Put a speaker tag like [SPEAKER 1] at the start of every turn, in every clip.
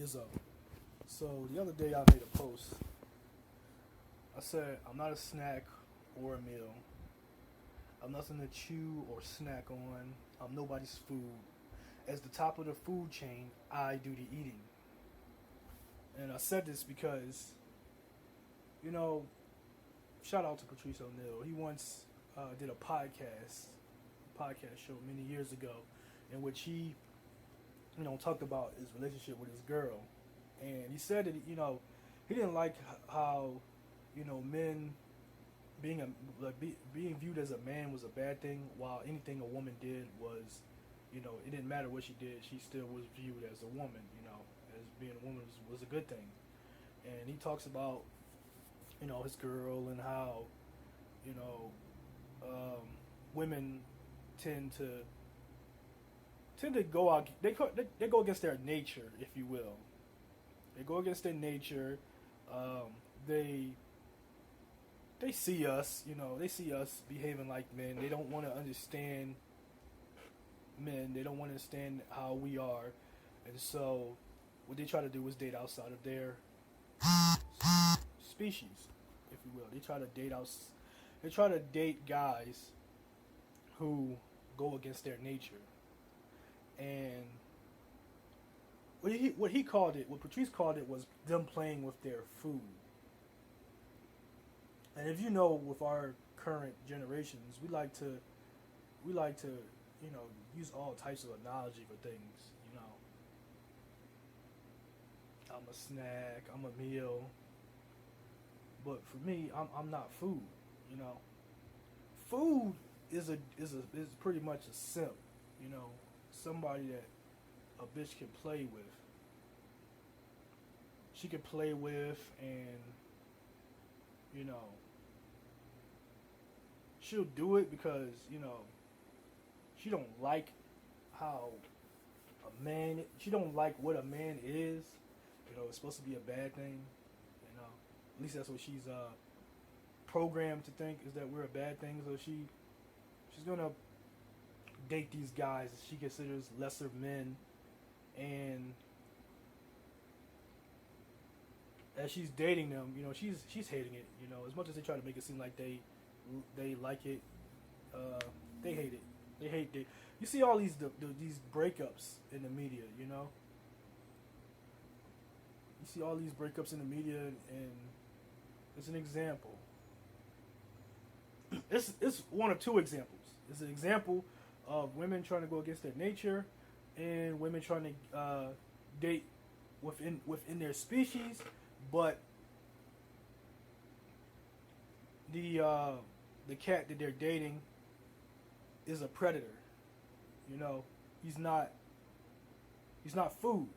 [SPEAKER 1] Izzo. So the other day I made a post. I said, I'm not a snack or a meal. I'm nothing to chew or snack on. I'm nobody's food. As the top of the food chain, I do the eating. And I said this because, you know, shout out to Patrice O'Neill. He once did a podcast show many years ago, in which he, talked about his relationship with his girl, and he said that he didn't like how men being viewed as a man was a bad thing, while anything a woman did was, it didn't matter what she did, she still was viewed as a woman, as being a woman was a good thing. And he talks about his girl and how you know women tend to go out they go against their nature, if you will. They go against their nature. Um, they see us, they see us behaving like men. They don't want to understand men. They don't want to understand how we are, and so what they try to do is date outside of their species, if you will. They try to date out. They try to date guys who go against their nature, and what he called it, what Patrice called it, was them playing with their food. And if you know, with our current generations, we like to use all types of analogy for things. I'm a snack, I'm a meal, but for me, I'm not food. You know, food is pretty much a simp. Somebody that a bitch can play with. She can play with, and you know she'll do it because she don't like how a man. She don't like what a man is. It's supposed to be a bad thing. At least that's what she's programmed to think, is that we're a bad thing. So she's gonna date these guys she considers lesser men, and as she's dating them, she's hating it. As much as they try to make it seem like they like it, they hate it. They hate it. You see all these breakups in the media. You see all these breakups in the media, and it's an example. It's one of two examples. It's an example of women trying to go against their nature, and women trying to date within their species, but the cat that they're dating is a predator. He's not food.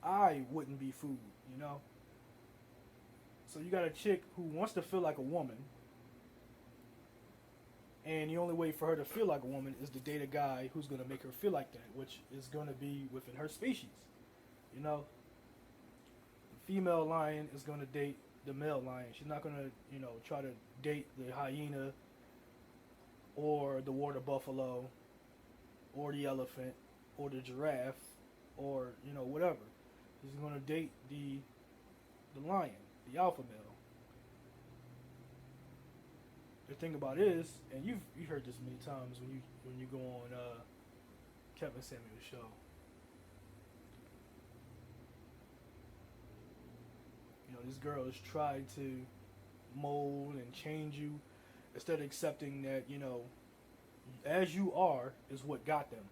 [SPEAKER 1] I wouldn't be food. So you got a chick who wants to feel like a woman, and the only way for her to feel like a woman is to date a guy who's going to make her feel like that, which is going to be within her species. The female lion is going to date the male lion. She's not going to, try to date the hyena or the water buffalo or the elephant or the giraffe or, whatever. She's going to date the lion, the alpha male. The thing about it is, and you've heard this many times when you go on Kevin Samuel's show. This girl has tried to mold and change you instead of accepting that as you are is what got them.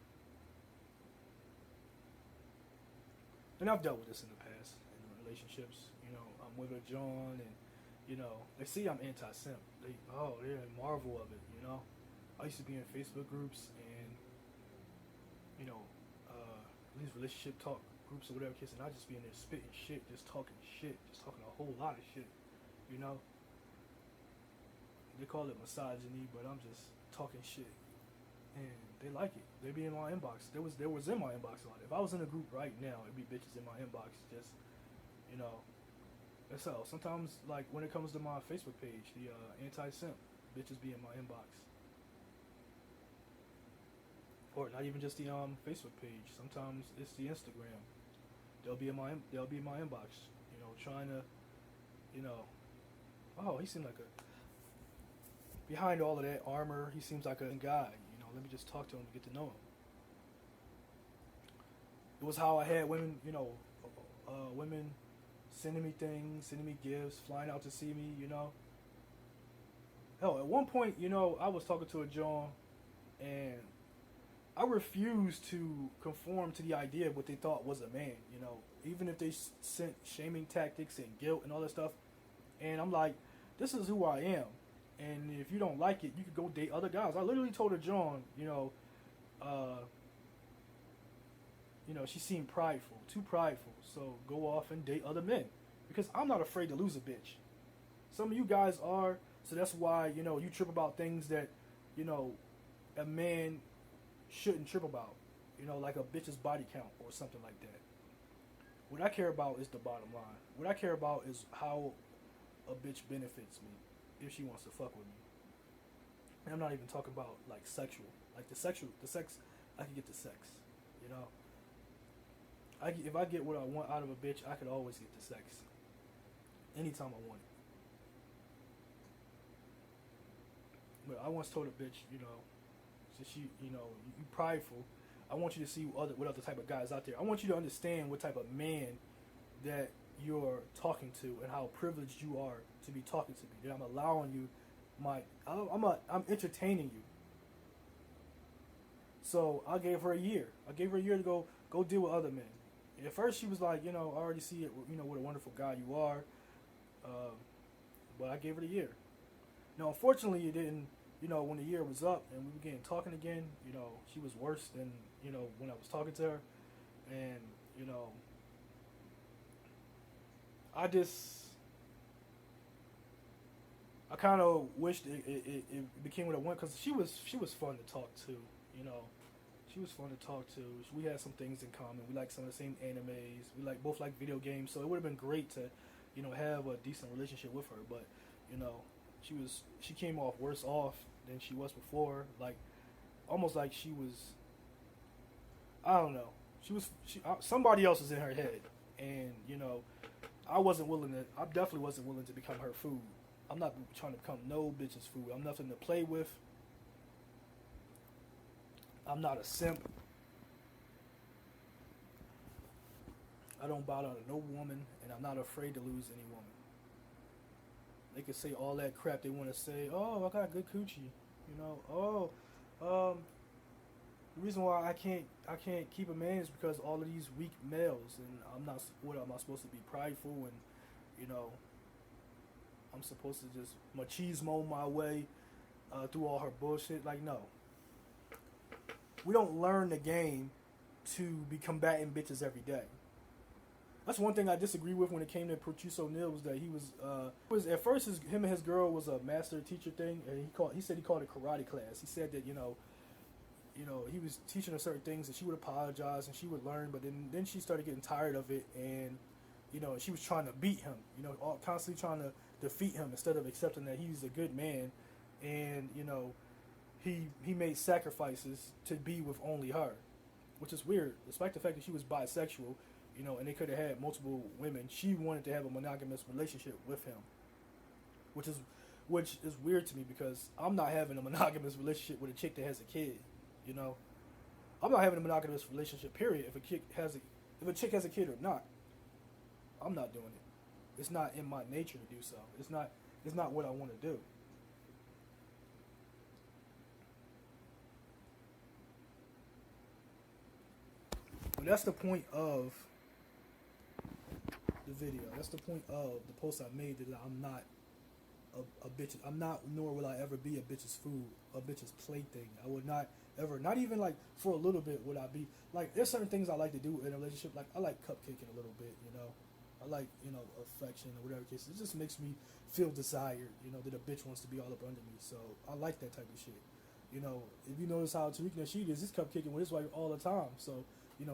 [SPEAKER 1] And I've dealt with this in the past in relationships. I'm with a John, and they see I'm anti-simp. They're in marvel of it. I used to be in Facebook groups, and these relationship talk groups or whatever, kids, and I just be in there spitting shit, just talking a whole lot of shit. They call it misogyny, but I'm just talking shit, and they like it. They be in my inbox. There was in my inbox a lot. If I was in a group right now, it'd be bitches in my inbox. Just that's all. Sometimes, like when it comes to my Facebook page, the anti-simp bitches be in my inbox, or not even just the Facebook page. Sometimes it's the Instagram. they'll be in my inbox, trying to, you know, oh, he seemed like a behind all of that armor, he seems like a guy. Let me just talk to him and get to know him. It was how I had women, women sending me things, sending me gifts, flying out to see me. Hell, at one point, I was talking to a John, and I refused to conform to the idea of what they thought was a man. Even if they sent shaming tactics and guilt and all that stuff, and I'm like, this is who I am. And if you don't like it, you could go date other guys. I literally told her, John, she seemed prideful, too prideful. So go off and date other men. Because I'm not afraid to lose a bitch. Some of you guys are. So that's why, you trip about things that, a man shouldn't trip about. Like a bitch's body count or something like that. What I care about is the bottom line. What I care about is how a bitch benefits me if she wants to fuck with me. And I'm not even talking about like sexual. Like the sex, I can get the sex. If I get what I want out of a bitch, I could always get the sex. Anytime I want it. But I once told a bitch, since you prideful, I want you to see what other type of guys out there. I want you to understand what type of man that you're talking to and how privileged you are to be talking to me. That I'm allowing you I'm entertaining you. So I gave her a year. I gave her a year to go deal with other men. And at first she was like, I already see it, what a wonderful guy you are. But I gave her a year. Now, unfortunately, it didn't. When the year was up and we began talking again, she was worse than when I was talking to her, and I kind of wished it became what I want, because she was fun to talk to. She was fun to talk to. We had some things in common. We like some of the same animes. We both like video games. So it would have been great to, have a decent relationship with her. But, she came off worse off than she was before. Almost like she was, I don't know. Somebody else was in her head. And, I definitely wasn't willing to become her food. I'm not trying to become no bitch's food. I'm nothing to play with. I'm not a simp. I don't bow down to no woman, and I'm not afraid to lose any woman. They can say all that crap they want to say. Oh, I got good coochie. The reason why I can't keep a man is because all of these weak males, and I'm not. What am I supposed to be prideful and I'm supposed to just machismo my way through all her bullshit? No. We don't learn the game to be combating bitches every day. That's one thing I disagree with when it came to Patrice O'Neal, was that he was at first him and his girl was a master teacher thing, and he said he called it karate class. He said that he was teaching her certain things, and she would apologize and she would learn, but then she started getting tired of it, and she was trying to beat him, constantly trying to defeat him instead of accepting that he's a good man, and he made sacrifices to be with only her, which is weird, despite the fact that she was bisexual, and they could have had multiple women. She wanted to have a monogamous relationship with him, which is weird to me, because I'm not having a monogamous relationship with a chick that has a kid. I'm not having a monogamous relationship, period. If a chick has a kid or not, I'm not doing it. It's not in my nature to do so. It's not what I want to do. But that's the point of the video. That's the point of the post I made, that I'm not a bitch. I'm not, nor will I ever be a bitch's food, a bitch's plaything. I would not ever, not even for a little bit would I be. There's certain things I like to do in a relationship. I like cupcaking a little bit, I like, affection or whatever case. It just makes me feel desired, that a bitch wants to be all up under me. So I like that type of shit. If you notice how Tariq Nasheed is, he's cupcaking with his wife all the time. So,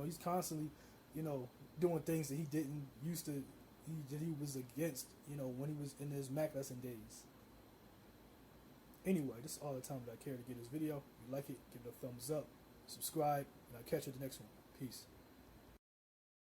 [SPEAKER 1] he's constantly, doing things that he didn't used to, that he was against, when he was in his Mac lesson days. Anyway, this is all the time that I care to get this video. If you like it, give it a thumbs up, subscribe, and I'll catch you at the next one. Peace.